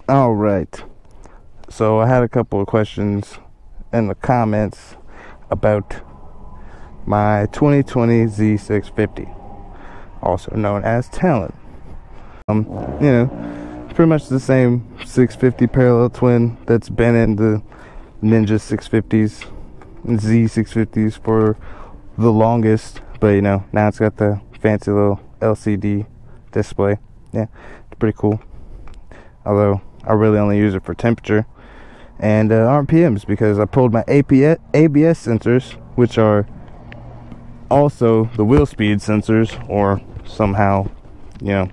All right. So I had a couple of questions in the comments about my 2020 Z650, also known as Talent. You know, pretty much the same 650 parallel twin that's been in the Ninja 650s and Z650s for the longest, but you know, now it's got the fancy little LCD display. Yeah, it's pretty cool. Although I really only use it for temperature and RPMs, because I pulled my ABS sensors, which are also the wheel speed sensors, or somehow, you know,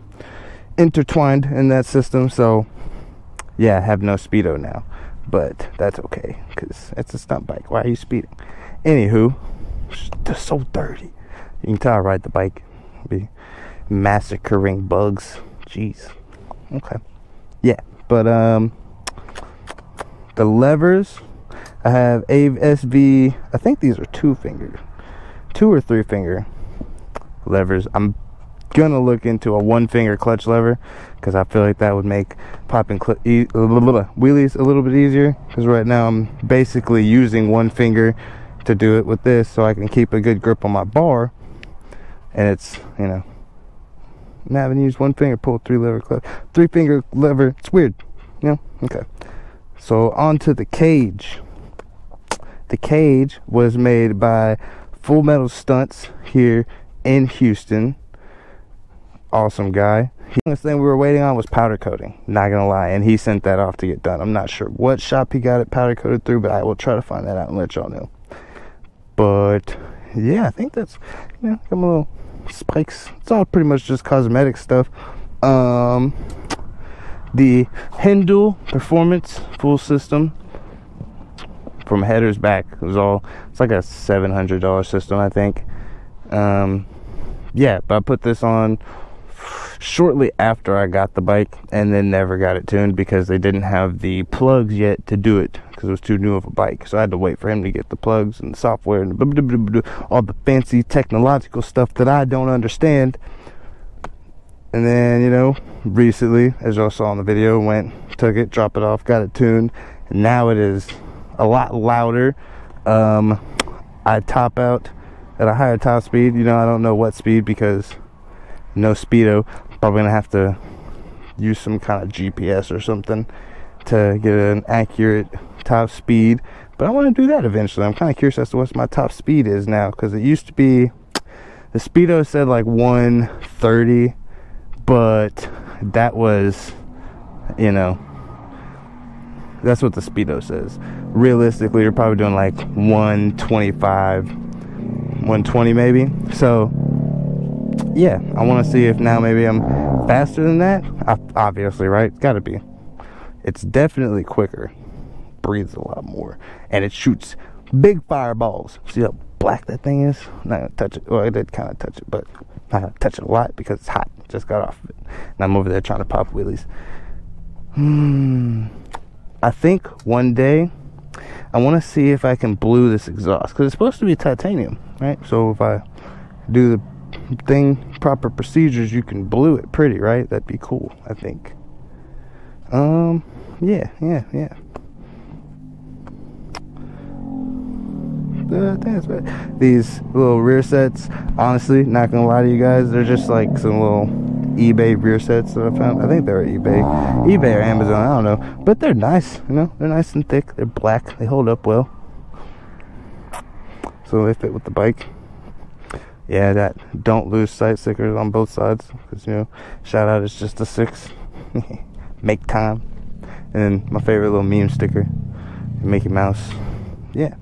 intertwined in that system. So yeah, I have no speedo now, but that's okay because it's a stunt bike. Why are you speeding? Anywho, they're so dirty. You can tell I ride the bike, be massacring bugs. Jeez. Okay. Yeah, but the levers, I have ASV. I think these are 2 or 3 finger levers. I'm gonna look into a 1-finger clutch lever, because I feel like that would make popping wheelies a little bit easier, because right now I'm basically using 1 finger to do it with this, so I can keep a good grip on my bar. And it's, you know, I'm having to use 1 finger, pull 3-finger lever. It's weird, you know. Okay, so on to the cage. The cage was made by Metal Stunts here in Houston. Awesome guy. The only thing we were waiting on was powder coating, not gonna lie, and he sent that off to get done. I'm not sure what shop he got it powder coated through, but I will try to find that out and let y'all know. But yeah, I think that's, you know, got my little spikes. It's all pretty much just cosmetic stuff. The Hendel Performance full system from headers back was all, it's like a $700 system, I think. Yeah, but I put this on shortly after I got the bike, and then never got it tuned because they didn't have the plugs yet to do it, because it was too new of a bike. So I had to wait for him to get the plugs and the software and all the fancy technological stuff that I don't understand. And then, you know, recently, as y'all saw in the video, took it, dropped it off, got it tuned, and now it is a lot louder. I top out at a higher top speed. You know, I don't know what speed, because no speedo. Probably gonna have to use some kind of GPS or something to get an accurate top speed, but I want to do that eventually. I'm kind of curious as to what my top speed is now, because it used to be, the speedo said like 130, but that was, you know, that's what the speedo says. Realistically, you're probably doing like 125, 120 maybe. So yeah, I want to see if now maybe I'm faster than that. Obviously, right? It's got to be. It's definitely quicker, breathes a lot more, and it shoots big fireballs. See how black that thing is? I'm not gonna touch it. Well, I did kind of touch it, but not gonna touch it a lot because it's hot. Just got off of it, and I'm over there trying to pop wheelies. I think one day I want to see if I can blue this exhaust, because it's supposed to be titanium, right? So if I do the proper procedures, you can blue it pretty, right? That'd be cool, I think. Yeah. These little rear sets, honestly, not gonna lie to you guys, they're just like some little eBay rear sets that I found. I think they're eBay or Amazon, I don't know, but they're nice. You know, they're nice and thick, they're black, they hold up well, so they fit with the bike. Yeah, that don't lose sight stickers on both sides, because, you know, shout out, it's just a 6. Make time. And then my favorite little meme sticker, Mickey Mouse. Yeah,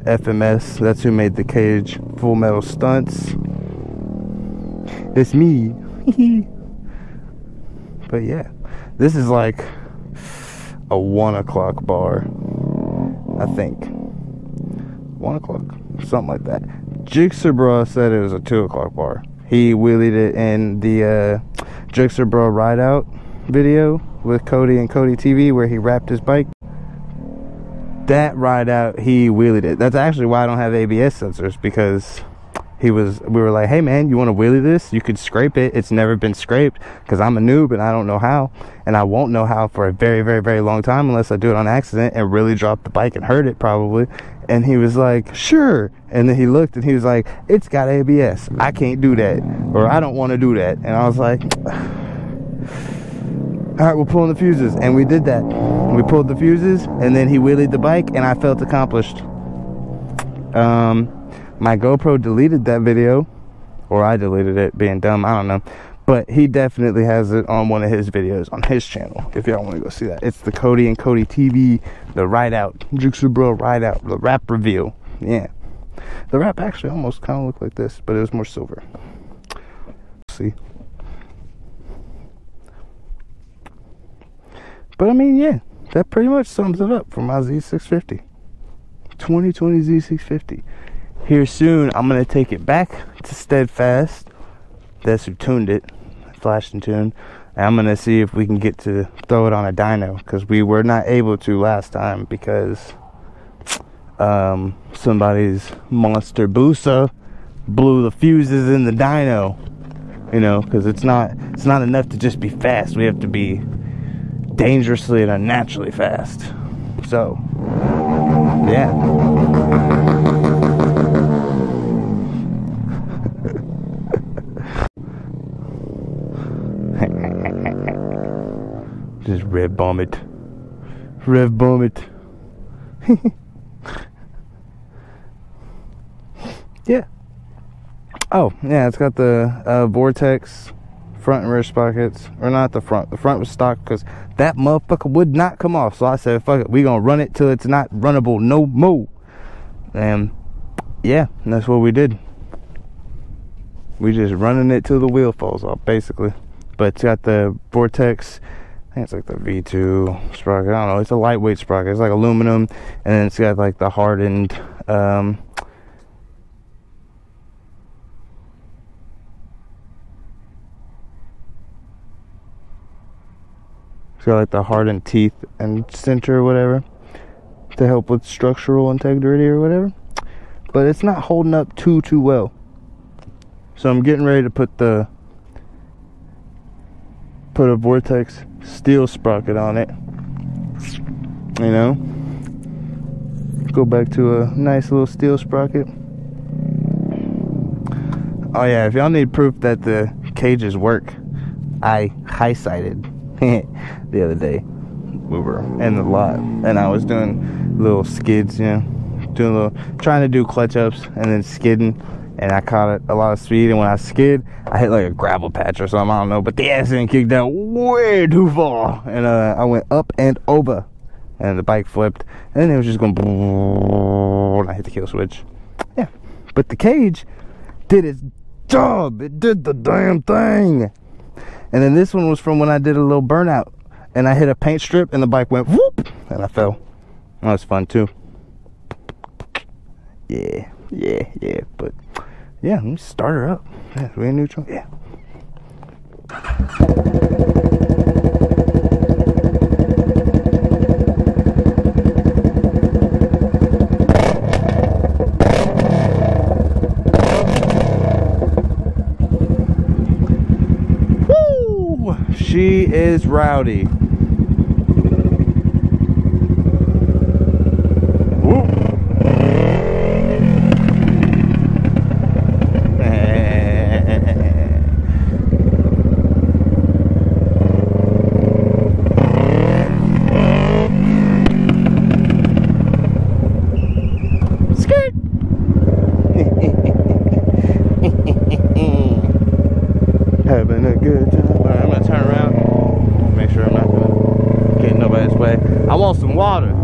FMS, that's who made the cage. Full Metal Stunts. It's me. But yeah, this is like a 1 o'clock bar, I think. 1 o'clock, something like that. Jigsaw said it was a 2 o'clock bar. He wheelied it in the Jigsaw Ride Out video with Cody and Cody TV, where he wrapped his bike. That ride out, he wheelied it. That's actually why I don't have ABS sensors, because we were like, hey man, you want to wheelie this? You could scrape it. It's never been scraped, because I'm a noob and I don't know how, and I won't know how for a very, very, very long time unless I do it on accident and really drop the bike and hurt it probably. And he was like, sure. And then he looked and he was like, it's got ABS. I can't do that, or I don't want to do that. And I was like, all right, we'll pull in the fuses. And we did that. We pulled the fuses, and then he wheelied the bike, and I felt accomplished. My GoPro deleted that video, or I deleted it, being dumb, I don't know. But he definitely has it on one of his videos on his channel, if y'all want to go see that. It's the Cody and Cody TV, the Ride Out, Jukes Bro Ride Out, the wrap reveal. Yeah. The wrap actually almost kind of looked like this, but it was more silver. See? But I mean, yeah, that pretty much sums it up for my Z650. 2020 Z650. Here soon, I'm going to take it back to Steadfast. That's who tuned it, flashed and tuned. And I'm going to see if we can get to throw it on a dyno, because we were not able to last time because somebody's monster Busa blew the fuses in the dyno. You know, because it's not enough to just be fast. We have to be dangerously and unnaturally fast. So, yeah. Just rev bomb it. Rev bomb it. Yeah. Oh, yeah, it's got the Vortex front and rear sprockets. Or not the front. The front was stock because that motherfucker would not come off. So I said, fuck it. We gonna run it till it's not runnable no more. And yeah, that's what we did. We just running it till the wheel falls off, basically. But it's got the Vortex, I think it's like the V2 sprocket. I don't know. It's a lightweight sprocket. It's like aluminum, and then it's got like the hardened, it's got like the hardened teeth and center or whatever to help with structural integrity or whatever. But it's not holding up too well. So I'm getting ready to put a Vortex steel sprocket on it. You know, go back to a nice little steel sprocket. Oh yeah, if y'all need proof that the cages work, I high-sided the other day. We were in the lot and I was doing little skids, you know, trying to do clutch ups and then skidding. And I caught a lot of speed, and when I skid, I hit like a gravel patch or something, I don't know, but the accident kicked down way too far, and I went up and over, and the bike flipped, and then it was just going, and I hit the kill switch. Yeah, but the cage did its job. It did the damn thing. And then this one was from when I did a little burnout, and I hit a paint strip, and the bike went whoop, and I fell. That was fun too. Yeah, but yeah, let me start her up. Yeah, we in neutral. Yeah. Woo! She is rowdy. Having a good time. Alright, I'm gonna turn around. Make sure I'm not gonna get in nobody's way. I want some water.